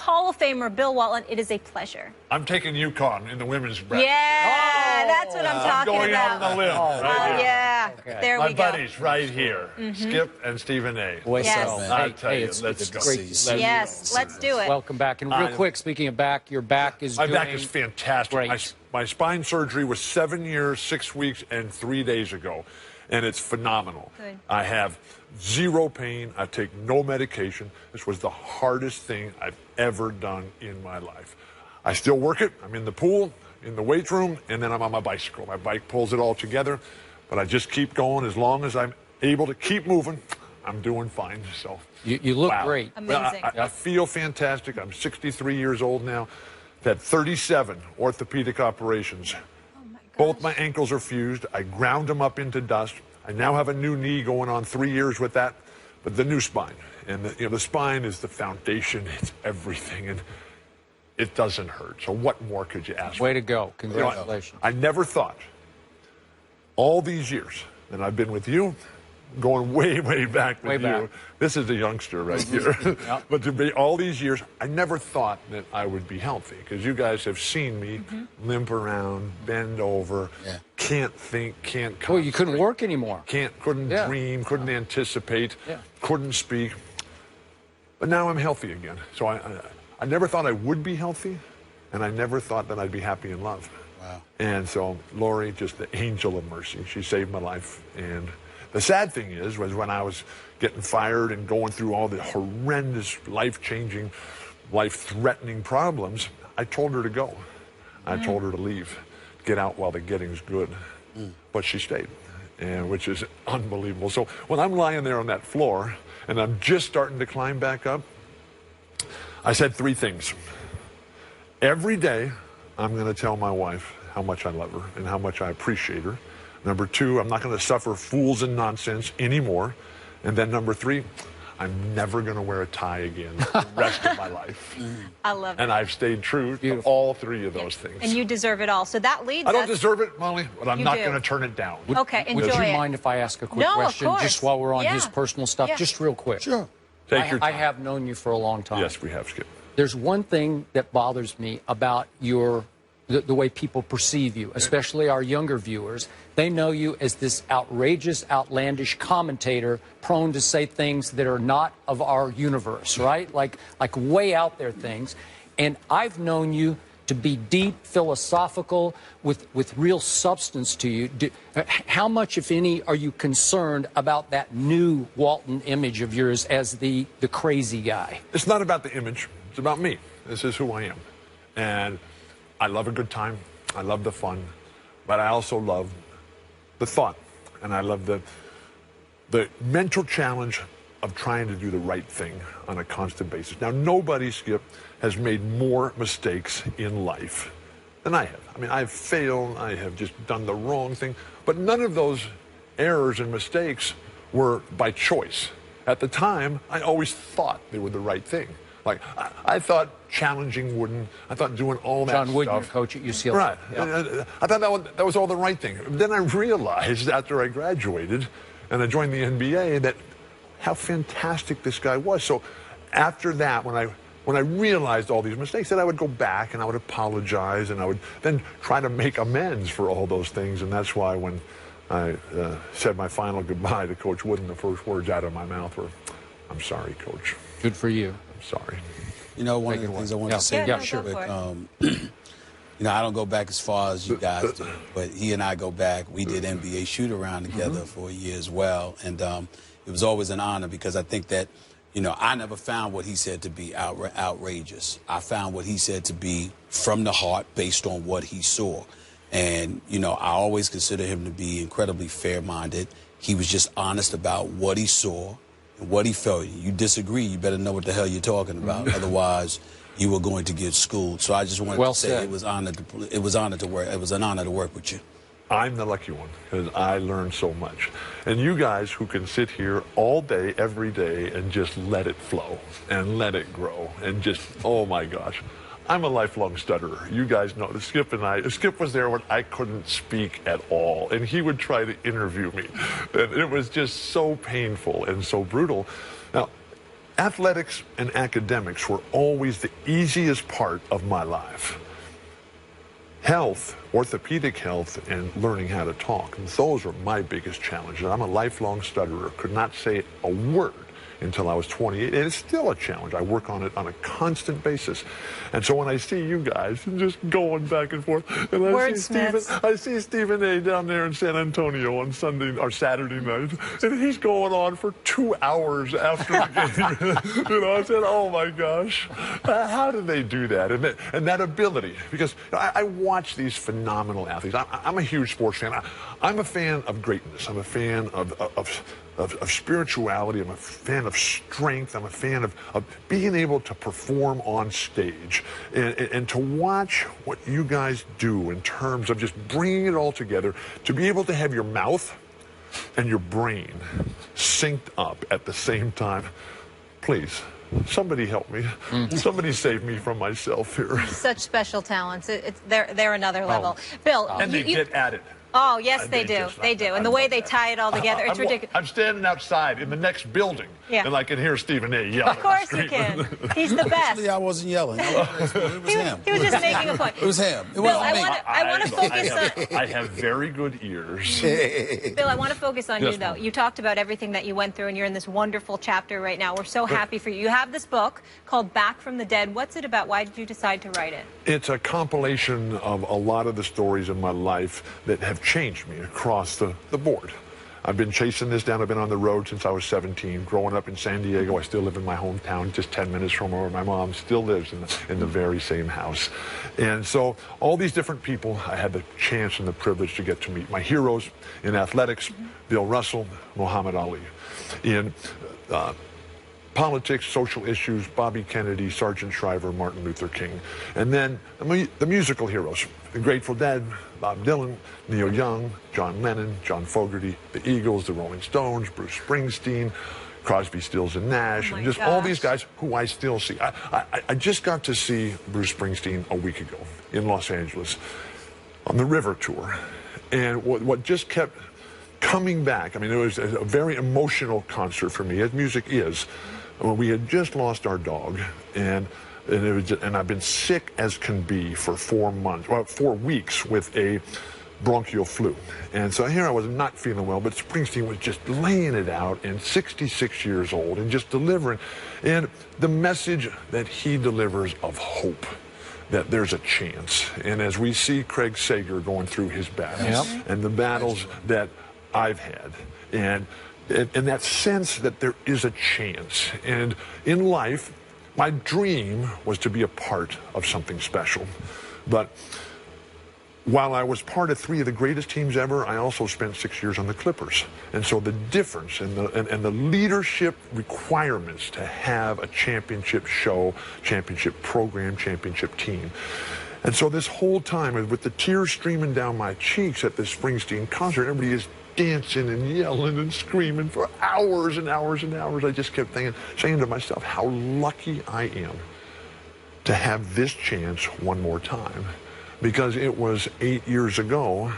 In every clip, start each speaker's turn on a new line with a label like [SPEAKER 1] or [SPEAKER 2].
[SPEAKER 1] Hall of Famer Bill Walton, it is a pleasure.
[SPEAKER 2] I'm taking UConn in the women's bracket.
[SPEAKER 1] Yeah, that's what I'm talking
[SPEAKER 2] going
[SPEAKER 1] about.
[SPEAKER 2] out on the limb. Right here.
[SPEAKER 1] Yeah,
[SPEAKER 3] Okay.
[SPEAKER 1] there
[SPEAKER 2] My
[SPEAKER 1] we go.
[SPEAKER 2] buddies right here, Skip and Stephen A.
[SPEAKER 3] Boy,
[SPEAKER 1] Yes.
[SPEAKER 3] so,
[SPEAKER 2] I'll tell you,
[SPEAKER 3] it's
[SPEAKER 2] let's
[SPEAKER 3] great
[SPEAKER 2] go.
[SPEAKER 3] to see you.
[SPEAKER 1] Yes, let's do it.
[SPEAKER 3] Welcome back. And real quick, speaking of back, your back is
[SPEAKER 2] My
[SPEAKER 3] doing
[SPEAKER 2] back is fantastic.
[SPEAKER 3] great.
[SPEAKER 2] My spine surgery was 7 years, 6 weeks, and 3 days ago, and it's phenomenal.
[SPEAKER 1] Good.
[SPEAKER 2] I have zero pain. I take no medication. This was the hardest thing I've ever done in my life. I still work it. I'm in the pool, in the weight room, and then I'm on my bicycle. My bike pulls it all together, but I just keep going. As long as I'm able to keep moving, I'm doing fine. So
[SPEAKER 3] You look
[SPEAKER 2] wow.
[SPEAKER 3] great.
[SPEAKER 1] Amazing.
[SPEAKER 2] I feel fantastic. I'm 63 years old now. I've had 37 orthopedic operations.
[SPEAKER 1] Oh my gosh.
[SPEAKER 2] Both my ankles are fused. I ground them up into dust. I now have a new knee going on 3 years with that, but the new spine. And the spine is the foundation. It's everything, and it doesn't hurt. So what more could you ask for?
[SPEAKER 3] Way to go. Congratulations.
[SPEAKER 2] I never thought all these years that I've been with you, going way, way back with
[SPEAKER 3] Way
[SPEAKER 2] you.
[SPEAKER 3] back.
[SPEAKER 2] This is a youngster right here.
[SPEAKER 3] Yep.
[SPEAKER 2] But to be all these years, I never thought that I would be healthy, because you guys have seen me limp around, bend over, can't think, can't
[SPEAKER 3] Well,
[SPEAKER 2] concentrate.
[SPEAKER 3] you couldn't work anymore.
[SPEAKER 2] Couldn't dream, couldn't anticipate, couldn't speak. But now I'm healthy again. So I never thought I would be healthy, and I never thought that I'd be happy in love.
[SPEAKER 4] Wow.
[SPEAKER 2] And so Lori, just the angel of mercy, she saved my life. And the sad thing was when I was getting fired and going through all the horrendous, life-changing, life-threatening problems, I told her to go. I told her to leave, get out while the getting's good. But she stayed, and which is unbelievable. So when I'm lying there on that floor and I'm just starting to climb back up, I said 3 things. Every day, I'm going to tell my wife how much I love her and how much I appreciate her. Number 2, I'm not going to suffer fools and nonsense anymore. And then number 3, I'm never going to wear a tie again the rest of my life.
[SPEAKER 1] I love it.
[SPEAKER 2] And I've stayed true to all 3 of those things.
[SPEAKER 1] And you deserve it all. So that leads
[SPEAKER 2] I don't
[SPEAKER 1] us...
[SPEAKER 2] deserve it, Molly, but I'm
[SPEAKER 1] You
[SPEAKER 2] not
[SPEAKER 1] do.
[SPEAKER 2] going to turn it down.
[SPEAKER 1] Okay, enjoy
[SPEAKER 3] Would you
[SPEAKER 1] it.
[SPEAKER 3] mind if I ask a quick
[SPEAKER 1] No, of
[SPEAKER 3] question,
[SPEAKER 1] course.
[SPEAKER 3] just while we're on his
[SPEAKER 1] Yeah.
[SPEAKER 3] personal stuff,
[SPEAKER 1] Yeah.
[SPEAKER 3] just real quick?
[SPEAKER 4] Sure.
[SPEAKER 2] Take your time.
[SPEAKER 3] I have known you for a long time.
[SPEAKER 2] Yes, we have, Skip.
[SPEAKER 3] There's one thing that bothers me about the way people perceive you, especially our younger viewers. They know you as this outrageous, outlandish commentator prone to say things that are not of our universe, right? Like way out there things. And I've known you to be deep, philosophical, with real substance to you. How much, if any, are you concerned about that new Walton image of yours as the crazy guy?
[SPEAKER 2] It's not about the image. It's about me. This is who I am. And I love a good time. I love the fun. But I also love the thought. And I love the mental challenge of trying to do the right thing on a constant basis. Now, nobody, Skip, has made more mistakes in life than I have. I mean, I've failed. I have just done the wrong thing. But none of those errors and mistakes were by choice. At the time, I always thought they were the right thing. Like, I thought challenging Wooden, I thought doing all that
[SPEAKER 3] John Wooden, your
[SPEAKER 2] stuff.
[SPEAKER 3] coach at UCLA.
[SPEAKER 2] Right.
[SPEAKER 3] Yep.
[SPEAKER 2] I thought that was all the right thing. Then I realized after I graduated and I joined the NBA that how fantastic this guy was. So after that, when I realized all these mistakes, then I would go back and I would apologize and I would then try to make amends for all those things. And that's why when I said my final goodbye to Coach Wooden, the first words out of my mouth were, "I'm sorry, Coach.
[SPEAKER 3] Good for you.
[SPEAKER 2] I'm sorry."
[SPEAKER 4] You know, one of the things I want to say
[SPEAKER 3] Yeah,
[SPEAKER 4] real
[SPEAKER 3] sure.
[SPEAKER 4] quick, you know, I don't go back as far as you guys do, but he and I go back. We did NBA shoot-around together for a year as well, and it was always an honor because I think that, you know, I never found what he said to be outrageous. I found what he said to be from the heart based on what he saw. And, you know, I always consider him to be incredibly fair-minded. He was just honest about what he saw and what he felt. You disagree, you better know what the hell you're talking about. Otherwise, you were going to get schooled. So I just wanted to say it was an honor to work with you.
[SPEAKER 2] I'm the lucky one because I learned so much. And you guys who can sit here all day, every day, and just let it flow and let it grow and just, oh my gosh. I'm a lifelong stutterer. You guys know, Skip was there when I couldn't speak at all, and he would try to interview me. And it was just so painful and so brutal. Now, athletics and academics were always the easiest part of my life. Health, orthopedic health, and learning how to talk, those were my biggest challenges. I'm a lifelong stutterer, could not say a word until I was 28, and it's still a challenge. I work on it on a constant basis. And so when I see you guys just going back and forth, and I see Stephen A. down there in San Antonio on Sunday or Saturday night, and he's going on for 2 hours after the game. You know, I said, oh my gosh, how do they do that? And that ability, because I watch these phenomenal athletes. I'm a huge sports fan. I'm a fan of greatness. I'm a fan of spirituality. I'm a fan of strength. I'm a fan of being able to perform on stage and to watch what you guys do in terms of just bringing it all together, to be able to have your mouth and your brain synced up at the same time. Please, somebody help me. Somebody save me from myself here.
[SPEAKER 1] Such special talents. They're another level. Bill,
[SPEAKER 2] and they get at it.
[SPEAKER 1] Oh, yes, they do. They do. And the way they tie it all together, it's ridiculous.
[SPEAKER 2] I'm standing outside in the next building, and I can hear Stephen A. yelling.
[SPEAKER 1] Of course you can. He's the best.
[SPEAKER 4] Actually, I wasn't yelling. It was him.
[SPEAKER 1] He was just making a point.
[SPEAKER 4] It was him. It
[SPEAKER 1] Bill, I want to focus on...
[SPEAKER 2] I have very good ears.
[SPEAKER 1] Bill, I want to focus on you, though. You talked about everything that you went through, and you're in this wonderful chapter right now. We're so happy for you. You have this book called Back from the Dead. What's it about? Why did you decide to write it?
[SPEAKER 2] It's a compilation of a lot of the stories in my life that have changed me across the board. I've been chasing this down. I've been on the road since I was 17. Growing up in San Diego, I still live in my hometown, just 10 minutes from where my mom still lives, in the very same house. And so all these different people, I had the chance and the privilege to get to meet. My heroes in athletics, Bill Russell, Muhammad Ali. In politics, social issues, Bobby Kennedy, Sargent Shriver, Martin Luther King. And then the musical heroes, the Grateful Dead, Bob Dylan, Neil Young, John Lennon, John Fogerty, the Eagles, the Rolling Stones, Bruce Springsteen, Crosby, Stills, and Nash, and just all these guys who I still see. I just got to see Bruce Springsteen a week ago in Los Angeles on the River Tour. And what just kept coming back, I mean, it was a very emotional concert for me, as music is. We had just lost our dog, and I've been sick as can be for 4 weeks with a bronchial flu. And so here I was not feeling well, but Springsteen was just laying it out, and 66 years old, and just delivering. And the message that he delivers of hope, that there's a chance. And as we see Craig Sager going through his battles, and the battles that I've had, and that sense that there is a chance. And in life, my dream was to be a part of something special. But while I was part of 3 of the greatest teams ever, I also spent 6 years on the Clippers. And so the difference and the leadership requirements to have a championship show, championship program, championship team. And so this whole time, with the tears streaming down my cheeks at this Springsteen concert, everybody is dancing and yelling and screaming for hours and hours and hours. I just kept saying to myself, how lucky I am to have this chance one more time. Because it was 8 years ago,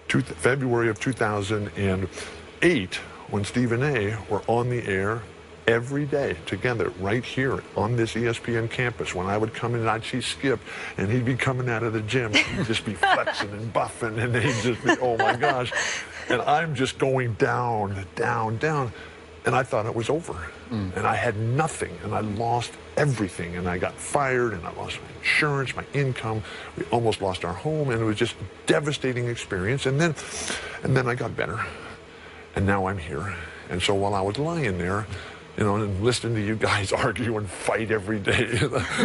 [SPEAKER 2] February of 2008, when Stephen A. were on the air every day together right here on this ESPN campus. When I would come in, I'd see Skip, and he'd be coming out of the gym, and he'd just be flexing and buffing, and he'd just be, oh my gosh. And I'm just going down, down, down. And I thought it was over. And I had nothing, and I lost everything, and I got fired, and I lost my insurance, my income. We almost lost our home, and it was just a devastating experience. And then I got better, and now I'm here. And so while I was lying there, you know, and listening to you guys argue and fight every day.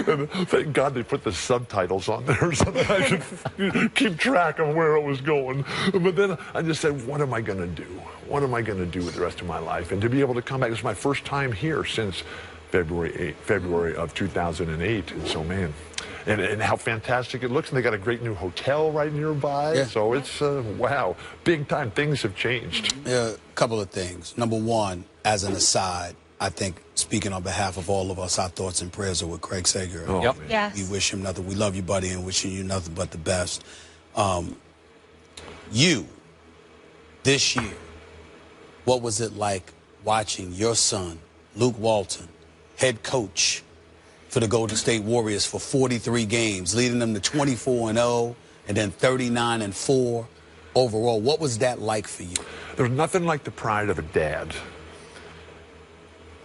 [SPEAKER 2] And thank God they put the subtitles on there so that I could keep track of where it was going. But then I just said, what am I going to do? What am I going to do with the rest of my life? And to be able to come back, this is my first time here since February of 2008. And so, man, and how fantastic it looks. And they got a great new hotel right nearby. Yeah. So it's, wow, big time. Things have changed.
[SPEAKER 4] Yeah, a couple of things. Number one, as an aside, I think, speaking on behalf of all of us, our thoughts and prayers are with Craig Sager.
[SPEAKER 2] Oh,
[SPEAKER 1] yes.
[SPEAKER 4] We wish him nothing. We love you, buddy, and wishing you nothing but the best. You, this year, what was it like watching your son, Luke Walton, head coach for the Golden State Warriors for 43 games, leading them to 24-0 and then 39-4 overall. What was that like for you?
[SPEAKER 2] There's nothing like the pride of a dad.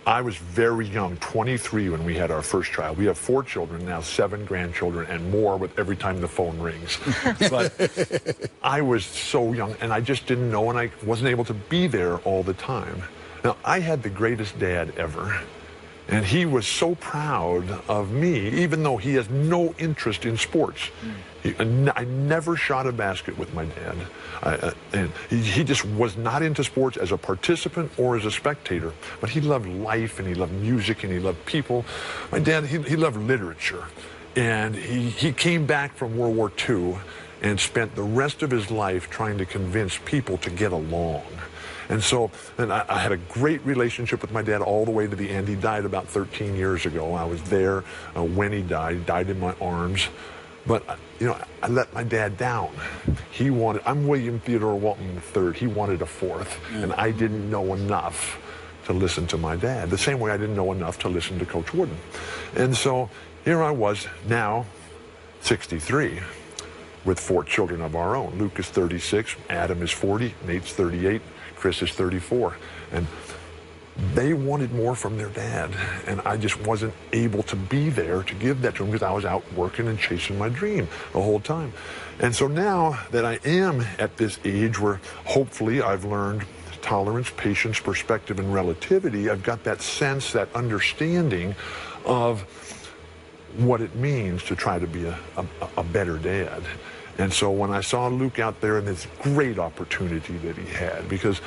[SPEAKER 2] I was very young, 23, when we had our first child. We have 4 children now, 7 grandchildren, and more with every time the phone rings. But I was so young, and I just didn't know, and I wasn't able to be there all the time. Now, I had the greatest dad ever, and he was so proud of me, even though he has no interest in sports. I never shot a basket with my dad. And he just was not into sports as a participant or as a spectator. But he loved life, and he loved music, and he loved people. My dad, he loved literature. And he came back from World War II and spent the rest of his life trying to convince people to get along. And so I had a great relationship with my dad all the way to the end. He died about 13 years ago. I was there when he died in my arms. But, you know, I let my dad down. I'm William Theodore Walton III. He wanted a 4th, and I didn't know enough to listen to my dad, the same way I didn't know enough to listen to Coach Wooden. And so here I was now, 63, with 4 children of our own. Luke is 36, Adam is 40, Nate's 38, Chris is 34. And they wanted more from their dad, and I just wasn't able to be there to give that to them because I was out working and chasing my dream the whole time. And so now that I am at this age where hopefully I've learned tolerance, patience, perspective, and relativity, I've got that sense, that understanding of what it means to try to be a better dad. And so when I saw Luke out there and this great opportunity that he had, because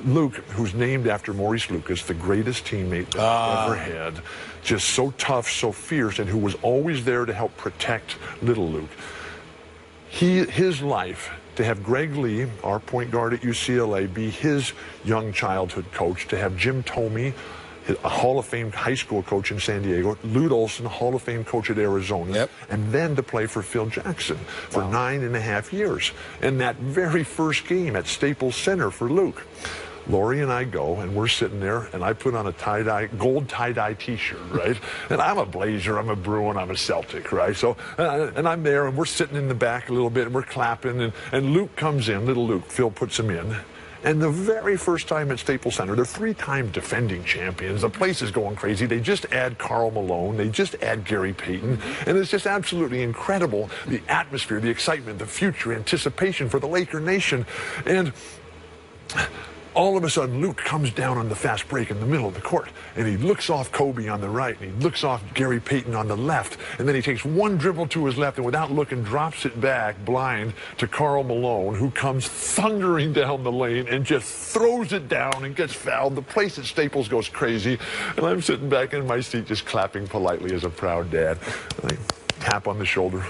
[SPEAKER 2] Luke, who's named after Maurice Lucas, the greatest teammate that I've ever had, just so tough, so fierce, and who was always there to help protect little Luke. His life, to have Greg Lee, our point guard at UCLA, be his young childhood coach, to have Jim Tomey, a Hall of Fame high school coach in San Diego, Lute Olson, a Hall of Fame coach at Arizona, and then to play for Phil Jackson for 9.5 years. And that very first game at Staples Center for Luke, Lori and I go, and we're sitting there, and I put on a gold tie-dye T-shirt, right? And I'm a Blazer, I'm a Bruin, I'm a Celtic, right? So, and I'm there, and we're sitting in the back a little bit, and we're clapping, and Luke comes in, little Luke, Phil puts him in. And the very first time at Staples Center, they're 3-time defending champions. The place is going crazy. They just add Karl Malone. They just add Gary Payton. And it's just absolutely incredible, the atmosphere, the excitement, the future anticipation for the Laker Nation. And all of a sudden, Luke comes down on the fast break in the middle of the court, and he looks off Kobe on the right, and he looks off Gary Payton on the left, and then he takes one dribble to his left, and without looking, drops it back blind to Karl Malone, who comes thundering down the lane and just throws it down and gets fouled. The place at Staples goes crazy, and I'm sitting back in my seat just clapping politely as a proud dad. And I tap on the shoulder.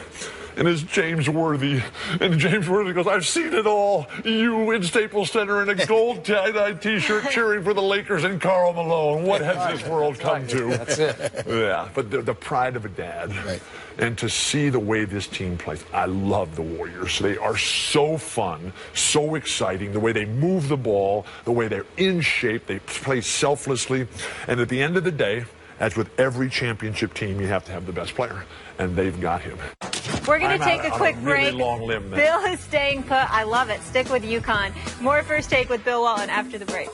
[SPEAKER 2] And it's James Worthy. And James Worthy goes, "I've seen it all. You in Staples Center in a gold tie-dye T-shirt cheering for the Lakers and Karl Malone. What has this world come to?"
[SPEAKER 3] That's it.
[SPEAKER 2] Yeah, but the pride of a dad.
[SPEAKER 4] Right.
[SPEAKER 2] And to see the way this team plays. I love the Warriors. They are so fun, so exciting. The way they move the ball, the way they're in shape, they play selflessly. And at the end of the day, as with every championship team, you have to have the best player. And they've got him.
[SPEAKER 1] We're going to take a quick break.
[SPEAKER 2] Long limb there.
[SPEAKER 1] Bill is staying put. I love it. Stick with UConn. More First Take with Bill Walton after the break.